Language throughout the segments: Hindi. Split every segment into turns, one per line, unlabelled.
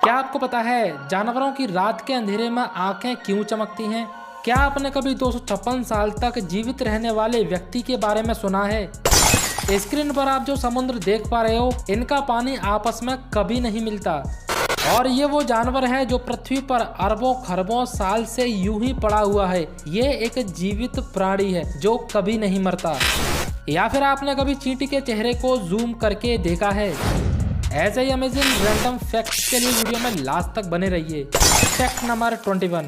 क्या आपको पता है जानवरों की रात के अंधेरे में आंखें क्यों चमकती हैं? क्या आपने कभी 256 साल तक जीवित रहने वाले व्यक्ति के बारे में सुना है? स्क्रीन पर आप जो समुद्र देख पा रहे हो, इनका पानी आपस में कभी नहीं मिलता और ये वो जानवर है जो पृथ्वी पर अरबों खरबों साल से यूं ही पड़ा हुआ है। ये एक जीवित प्राणी है जो कभी नहीं मरता। या फिर आपने कभी चींटी के चेहरे को जूम करके देखा है? ऐसे ही अमेजिंग रैंडम फैक्ट्स के लिए वीडियो में लास्ट तक बने रहिए। Fact number 21।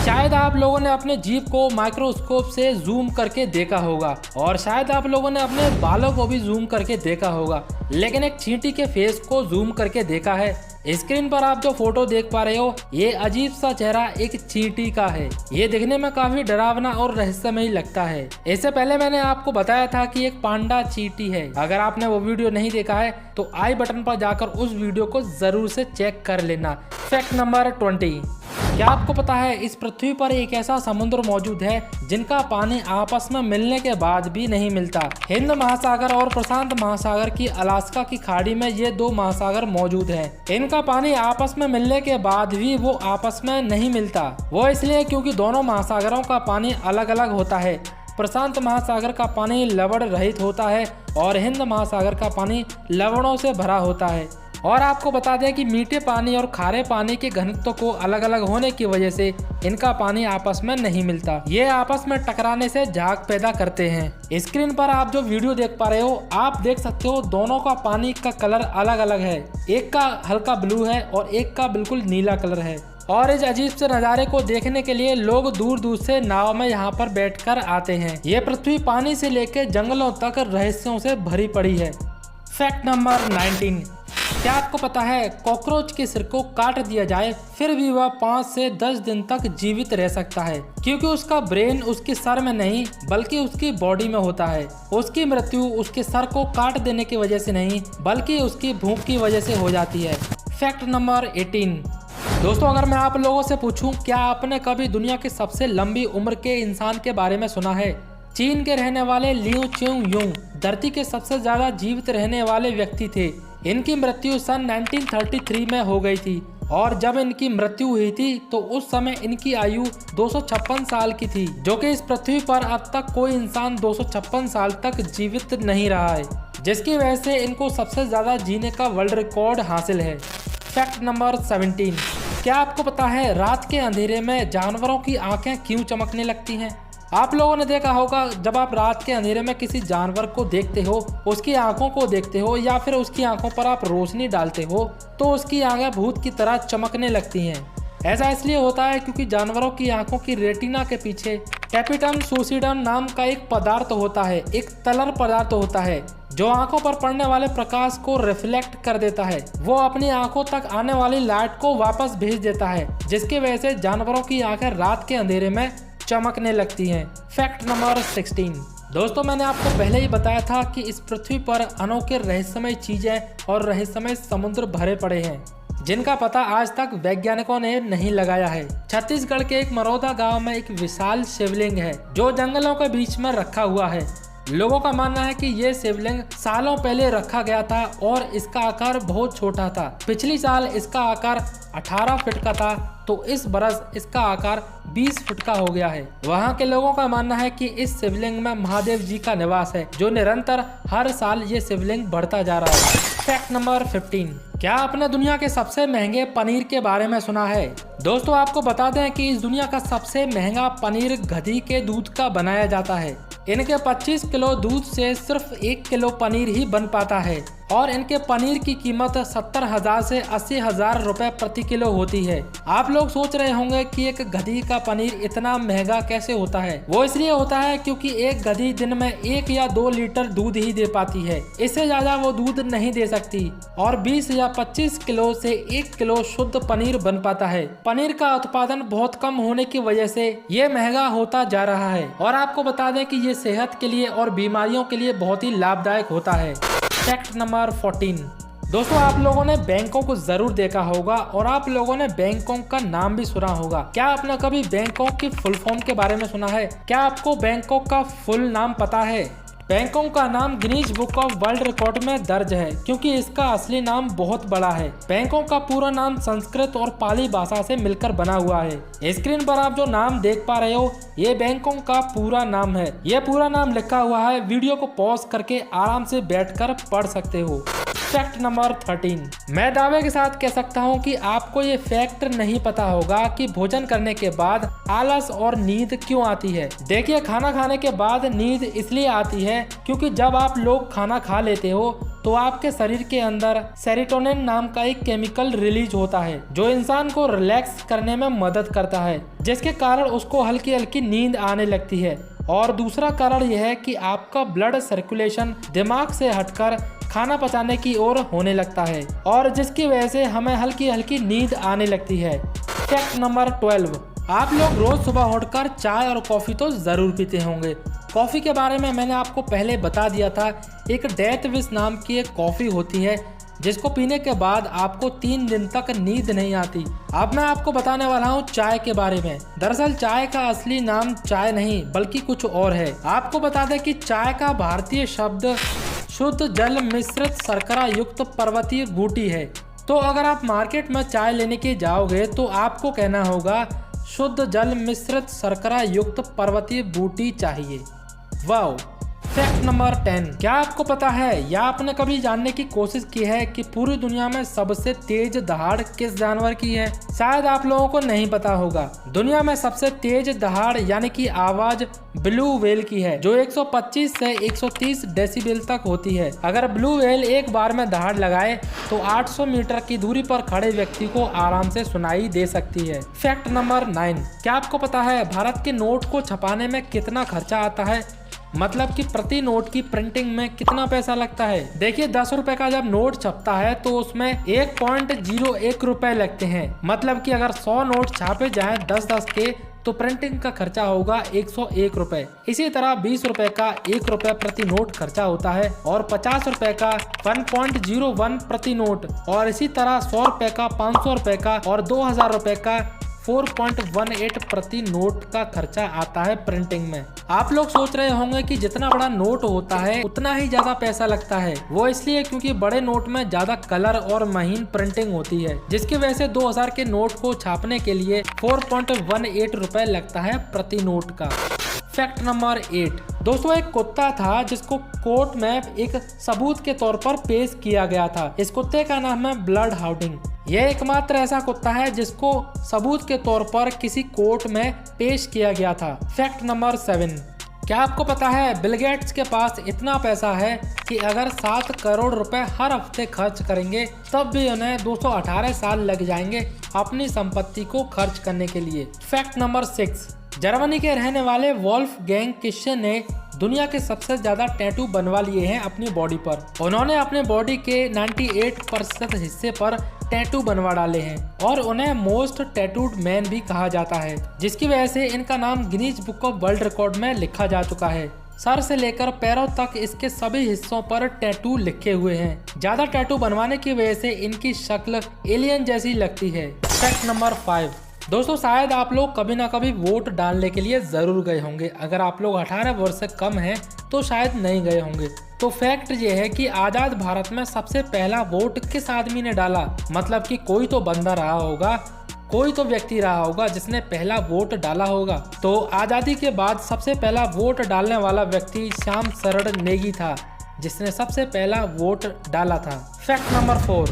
शायद आप लोगों ने अपने जीभ को माइक्रोस्कोप से जूम करके देखा होगा और शायद आप लोगों ने अपने बालों को भी जूम करके देखा होगा, लेकिन एक चींटी के फेस को जूम करके देखा है? स्क्रीन पर आप जो फोटो देख पा रहे हो, ये अजीब सा चेहरा एक चींटी का है। ये दिखने में काफी डरावना और रहस्यमयी लगता है। इससे पहले मैंने आपको बताया था कि एक पांडा चींटी है। अगर आपने वो वीडियो नहीं देखा है तो आई बटन पर जाकर उस वीडियो को जरूर से चेक कर लेना। Fact number 20। क्या आपको पता है इस पृथ्वी पर एक ऐसा समुद्र मौजूद है जिनका पानी आपस में मिलने के बाद भी नहीं मिलता? हिंद महासागर और प्रशांत महासागर की अलास्का की खाड़ी में ये दो महासागर मौजूद हैं। इनका पानी आपस में मिलने के बाद भी वो आपस में नहीं मिलता। वो इसलिए क्योंकि दोनों महासागरों का पानी अलग अलग होता है। प्रशांत महासागर का पानी लवण रहित होता है और हिंद महासागर का पानी लवणों से भरा होता है। और आपको बता दें कि मीठे पानी और खारे पानी के घनत्व को अलग अलग होने की वजह से इनका पानी आपस में नहीं मिलता। ये आपस में टकराने से झाग पैदा करते हैं। स्क्रीन पर आप जो वीडियो देख पा रहे हो, आप देख सकते हो दोनों का पानी का कलर अलग अलग है। एक का हल्का ब्लू है और एक का बिल्कुल नीला कलर है। और इस अजीब से नज़ारे को देखने के लिए लोग दूर दूर से नाव में यहाँ पर बैठकर आते हैं। ये पृथ्वी पानी से लेकर जंगलों तक रहस्यों से भरी पड़ी है। Fact number 19। क्या आपको पता है कॉकरोच के सिर को काट दिया जाए फिर भी वह 5 से 10 दिन तक जीवित रह सकता है, क्योंकि उसका ब्रेन उसके सर में नहीं बल्कि उसकी बॉडी में होता है। उसकी मृत्यु उसके सर को काट देने की वजह से नहीं बल्कि उसकी भूख की वजह से हो जाती है। Fact number 18। दोस्तों, अगर मैं आप लोगों से पूछूं क्या आपने कभी दुनिया की सबसे लंबी उम्र के इंसान के बारे में सुना है? चीन के रहने वाले लियू च्यूंग धरती के सबसे ज्यादा जीवित रहने वाले व्यक्ति थे। इनकी मृत्यु सन 1933 में हो गई थी और जब इनकी मृत्यु हुई थी तो उस समय इनकी आयु 256 साल की थी, जो कि इस पृथ्वी पर अब तक कोई इंसान 256 साल तक जीवित नहीं रहा है, जिसकी वजह से इनको सबसे ज्यादा जीने का वर्ल्ड रिकॉर्ड हासिल है। Fact number 17। क्या आपको पता है रात के अंधेरे में जानवरों की आंखें क्यों चमकने लगती हैं? आप लोगों ने देखा होगा जब आप रात के अंधेरे में किसी जानवर को देखते हो, उसकी आंखों को देखते हो या फिर उसकी आंखों पर आप रोशनी डालते हो तो उसकी आंखें भूत की तरह चमकने लगती हैं। ऐसा इसलिए होता है क्योंकि जानवरों की आंखों की रेटिना के पीछे कैपिटम सूसिडम नाम का एक पदार्थ होता है, एक तलर पदार्थ होता है जो आंखों पर पड़ने वाले प्रकाश को रिफ्लेक्ट कर देता है। वो अपनी आंखों तक आने वाली लाइट को वापस भेज देता है, जिसकी वजह से जानवरों की आंखें रात के अंधेरे में चमकने लगती हैं। Fact number 16। दोस्तों, मैंने आपको पहले ही बताया था कि इस पृथ्वी पर अनोखे रहस्यमय चीजें और रहस्यमय समुद्र भरे पड़े हैं जिनका पता आज तक वैज्ञानिकों ने नहीं लगाया है। छत्तीसगढ़ के एक मरौदा गांव में एक विशाल शिवलिंग है जो जंगलों के बीच में रखा हुआ है। लोगों का मानना है कि ये शिवलिंग सालों पहले रखा गया था और इसका आकार बहुत छोटा था। पिछली साल इसका आकार 18 फीट का था तो इस बरस इसका आकार 20 फीट का हो गया है। वहाँ के लोगों का मानना है कि इस शिवलिंग में महादेव जी का निवास है, जो निरंतर हर साल ये शिवलिंग बढ़ता जा रहा है। Fact number 15। क्या आपने दुनिया के सबसे महंगे पनीर के बारे में सुना है? दोस्तों, आपको बता दें कि इस दुनिया का सबसे महंगा पनीर गधी के दूध का बनाया जाता है। इनके 25 किलो दूध से सिर्फ 1 किलो पनीर ही बन पाता है और इनके पनीर की कीमत 70,000 से 80,000 रुपए प्रति किलो होती है। आप लोग सोच रहे होंगे कि एक गधी का पनीर इतना महंगा कैसे होता है? वो इसलिए होता है क्योंकि एक गधी दिन में 1 या 2 लीटर दूध ही दे पाती है, इससे ज्यादा वो दूध नहीं दे सकती और 20 या 25 किलो से 1 किलो शुद्ध पनीर बन पाता है। पनीर का उत्पादन बहुत कम होने की वजह से ये महंगा होता जा रहा है और आपको बता दें कि ये सेहत के लिए और बीमारियों के लिए बहुत ही लाभदायक होता है। Fact number 14। दोस्तों, आप लोगों ने बैंकॉक को जरूर देखा होगा और आप लोगों ने बैंकॉक का नाम भी सुना होगा। क्या आपने कभी बैंकॉक की फुल फॉर्म के बारे में सुना है? क्या आपको बैंकॉक का फुल नाम पता है? बैंकॉक का नाम Guinness book of world record में दर्ज है क्योंकि इसका असली नाम बहुत बड़ा है। बैंकॉक का पूरा नाम संस्कृत और पाली भाषा से मिलकर बना हुआ है। स्क्रीन पर आप जो नाम देख पा रहे हो ये बैंकॉक का पूरा नाम है। ये पूरा नाम लिखा हुआ है, वीडियो को पॉज करके आराम से बैठकर पढ़ सकते हो। फैक्ट नंबर 13, मैं दावे के साथ कह सकता हूँ कि आपको ये फैक्ट नहीं पता होगा कि भोजन करने के बाद आलस और नींद क्यों आती है। देखिए, खाना खाने के बाद नींद इसलिए आती है क्योंकि जब आप लोग खाना खा लेते हो तो आपके शरीर के अंदर सेरोटोनिन नाम का एक केमिकल रिलीज होता है जो इंसान को रिलैक्स करने में मदद करता है, जिसके कारण उसको हल्की हल्की नींद आने लगती है। और दूसरा कारण यह है कि आपका ब्लड सर्कुलेशन दिमाग से हटकर खाना पचाने की ओर होने लगता है और जिसकी वजह से हमें हल्की हल्की नींद आने लगती है। फैक्ट नंबर 12, आप लोग रोज सुबह उठकर चाय और कॉफी तो जरूर पीते होंगे। कॉफी के बारे में मैंने आपको पहले बता दिया था। एक डेथ विश नाम की एक कॉफी होती है जिसको पीने के बाद आपको 3 दिन तक नींद नहीं आती। अब मैं आपको बताने वाला हूँ चाय के बारे में। दरअसल चाय का असली नाम चाय नहीं बल्कि कुछ और है। आपको बता दें कि चाय का भारतीय शब्द शुद्ध जल मिश्रित शर्करा युक्त पर्वतीय बूटी है। तो अगर आप मार्केट में चाय लेने के जाओगे तो आपको कहना होगा शुद्ध जल मिश्रित शर्करा युक्त पर्वतीय बूटी चाहिए। वाओ। फैक्ट नंबर 10, क्या आपको पता है या आपने कभी जानने की कोशिश की है कि पूरी दुनिया में सबसे तेज दहाड़ किस जानवर की है? शायद आप लोगों को नहीं पता होगा। दुनिया में सबसे तेज दहाड़ यानी कि आवाज ब्लू व्हेल की है जो 125 से 130 डेसिबल तक होती है। अगर ब्लू व्हेल एक बार में दहाड़ लगाए तो 800 मीटर की दूरी पर खड़े व्यक्ति को आराम से सुनाई दे सकती है। फैक्ट नंबर 9, क्या आपको पता है भारत के नोट को छपाने में कितना खर्चा आता है? मतलब कि प्रति नोट की प्रिंटिंग में कितना पैसा लगता है? देखिए, 10 रुपए का जब नोट छपता है तो उसमें 1.01 रुपए लगते हैं। मतलब कि अगर 100 नोट छापे जाएं 10-10 के तो प्रिंटिंग का खर्चा होगा 101 रुपए। इसी तरह 20 रुपए का 1 रुपए प्रति नोट खर्चा होता है और 50 रुपए का 1.01 प्रति नोट और इसी तरह 100 रुपए का, 500 रुपए का और 2000 रुपए का 4.18 प्रति नोट का खर्चा आता है प्रिंटिंग में। आप लोग सोच रहे होंगे कि जितना बड़ा नोट होता है उतना ही ज्यादा पैसा लगता है। वो इसलिए क्योंकि बड़े नोट में ज्यादा कलर और महीन प्रिंटिंग होती है, जिसकी वजह से 2000 के नोट को छापने के लिए 4.18 रुपए लगता है प्रति नोट का। फैक्ट नंबर 8, दोस्तों एक कुत्ता था जिसको कोर्ट में एक सबूत के तौर पर पेश किया गया था। इस कुत्ते का नाम है ब्लड हाउंडिंग। यह एकमात्र ऐसा कुत्ता है जिसको सबूत के तौर पर किसी कोर्ट में पेश किया गया था। फैक्ट नंबर 7, क्या आपको पता है बिल गेट्स के पास इतना पैसा है कि अगर 7 करोड़ रुपए हर हफ्ते खर्च करेंगे तब भी उन्हें 218 साल लग जाएंगे अपनी संपत्ति को खर्च करने के लिए। फैक्ट नंबर 6, जर्मनी के रहने वाले वोल्फगैंग किस्से ने दुनिया के सबसे ज्यादा टैटू बनवा लिए हैं अपनी बॉडी पर। उन्होंने अपने बॉडी के 98% हिस्से पर टैटू बनवा डाले हैं और उन्हें मोस्ट टैटूड मैन भी कहा जाता है, जिसकी वजह से इनका नाम Guinness book of world record में लिखा जा चुका है। सर से लेकर पैरों तक इसके सभी हिस्सों पर टैटू लिखे हुए हैं। ज्यादा टैटू बनवाने की वजह से इनकी शक्ल एलियन जैसी लगती है। फैक्ट नंबर 5, दोस्तों शायद आप लोग कभी ना कभी वोट डालने के लिए जरूर गए होंगे। अगर आप लोग 18 वर्ष से कम हैं तो शायद नहीं गए होंगे। तो फैक्ट ये है कि आजाद भारत में सबसे पहला वोट किस आदमी ने डाला? मतलब कि कोई तो बंदा रहा होगा, कोई तो व्यक्ति रहा होगा जिसने पहला वोट डाला होगा। तो आजादी के बाद सबसे पहला वोट डालने वाला व्यक्ति श्याम शरण नेगी था, जिसने सबसे पहला वोट डाला था। फैक्ट नंबर 4,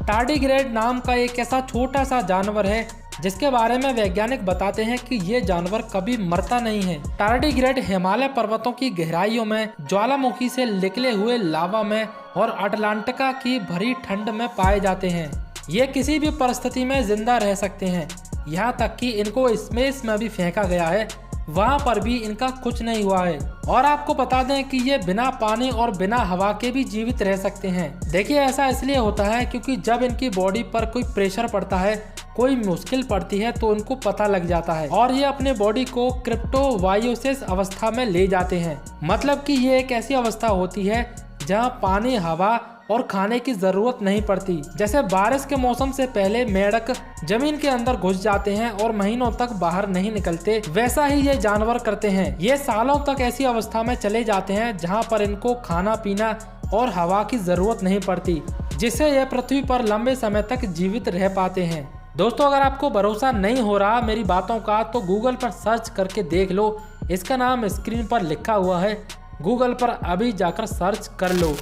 टार्डिग्रेड नाम का एक ऐसा छोटा सा जानवर है जिसके बारे में वैज्ञानिक बताते हैं कि ये जानवर कभी मरता नहीं है। टार्डिग्रेड हिमालय पर्वतों की गहराइयों में, ज्वालामुखी से निकले हुए लावा में और अटलांटिका की भरी ठंड में पाए जाते हैं। ये किसी भी परिस्थिति में जिंदा रह सकते हैं, यहाँ तक कि इनको स्पेस में भी फेंका गया है, वहाँ पर भी इनका कुछ नहीं हुआ है। और आपको बता दें कि ये बिना पानी और बिना हवा के भी जीवित रह सकते हैं। देखिए, ऐसा इसलिए होता है क्योंकि जब इनकी बॉडी पर कोई प्रेशर पड़ता है, कोई मुश्किल पड़ती है तो उनको पता लग जाता है और ये अपने बॉडी को क्रिप्टोवायोसिस अवस्था में ले जाते हैं। मतलब कि ये एक ऐसी अवस्था होती है जहां पानी, हवा और खाने की जरूरत नहीं पड़ती। जैसे बारिश के मौसम से पहले मेंढक जमीन के अंदर घुस जाते हैं और महीनों तक बाहर नहीं निकलते, वैसा ही ये जानवर करते हैं। ये सालों तक ऐसी अवस्था में चले जाते हैं जहाँ पर इनको खाना पीना और हवा की जरूरत नहीं पड़ती, जिससे ये पृथ्वी पर लंबे समय तक जीवित रह पाते हैं। दोस्तों, अगर आपको भरोसा नहीं हो रहा मेरी बातों का तो गूगल पर सर्च करके देख लो। इसका नाम स्क्रीन पर लिखा हुआ है, गूगल पर अभी जाकर सर्च कर लो।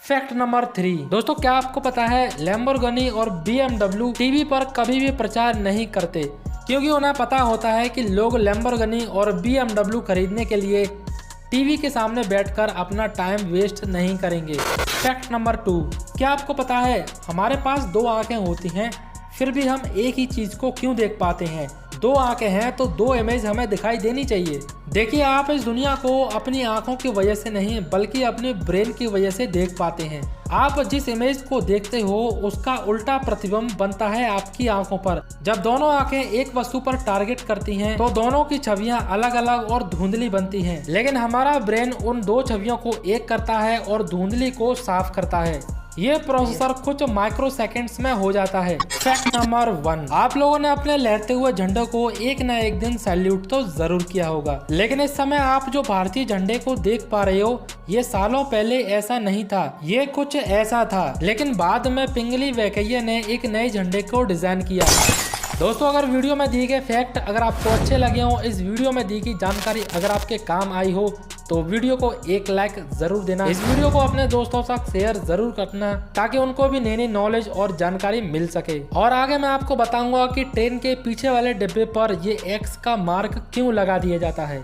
Fact number 3। दोस्तों, क्या आपको पता है लैम्बोर्गिनी और BMW टीवी पर कभी भी प्रचार नहीं करते, क्योंकि उन्हें पता होता है कि लोग लैम्बोर्गिनी और BMW खरीदने के लिए टीवी के सामने बैठकर अपना टाइम वेस्ट नहीं करेंगे। Fact number 2। क्या आपको पता है हमारे पास 2 आंखें होती हैं, फिर भी हम एक ही चीज को क्यों देख पाते हैं? 2 आंखें हैं तो 2 इमेज हमें दिखाई देनी चाहिए। देखिए, आप इस दुनिया को अपनी आंखों की वजह से नहीं बल्कि अपने ब्रेन की वजह से देख पाते हैं। आप जिस इमेज को देखते हो उसका उल्टा प्रतिबिंब बनता है आपकी आंखों पर। जब दोनों आंखें एक वस्तु पर टारगेट करती हैं तो दोनों की छवियां अलग अलग और धुंधली बनती हैं, लेकिन हमारा ब्रेन उन 2 छवियों को एक करता है और धुंधली को साफ करता है। ये प्रोसेसर कुछ माइक्रो सेकेंड्स में हो जाता है। Fact number 1। आप लोगों ने अपने लहरते हुए झंडे को एक न एक दिन सैल्यूट तो जरूर किया होगा, लेकिन इस समय आप जो भारतीय झंडे को देख पा रहे हो ये सालों पहले ऐसा नहीं था। ये कुछ ऐसा था, लेकिन बाद में पिंगली वेंकैया ने एक नए झंडे को डिजाइन किया। दोस्तों, अगर वीडियो में दिए गए फैक्ट अगर आपको अच्छे लगे हो, इस वीडियो में दी गई जानकारी अगर आपके काम आई हो तो वीडियो को एक लाइक जरूर देना। इस वीडियो को अपने दोस्तों के साथ शेयर जरूर करना ताकि उनको भी नई नई नॉलेज और जानकारी मिल सके। और आगे मैं आपको बताऊंगा कि ट्रेन के पीछे वाले डिब्बे पर ये X का मार्क क्यों लगा दिया जाता है।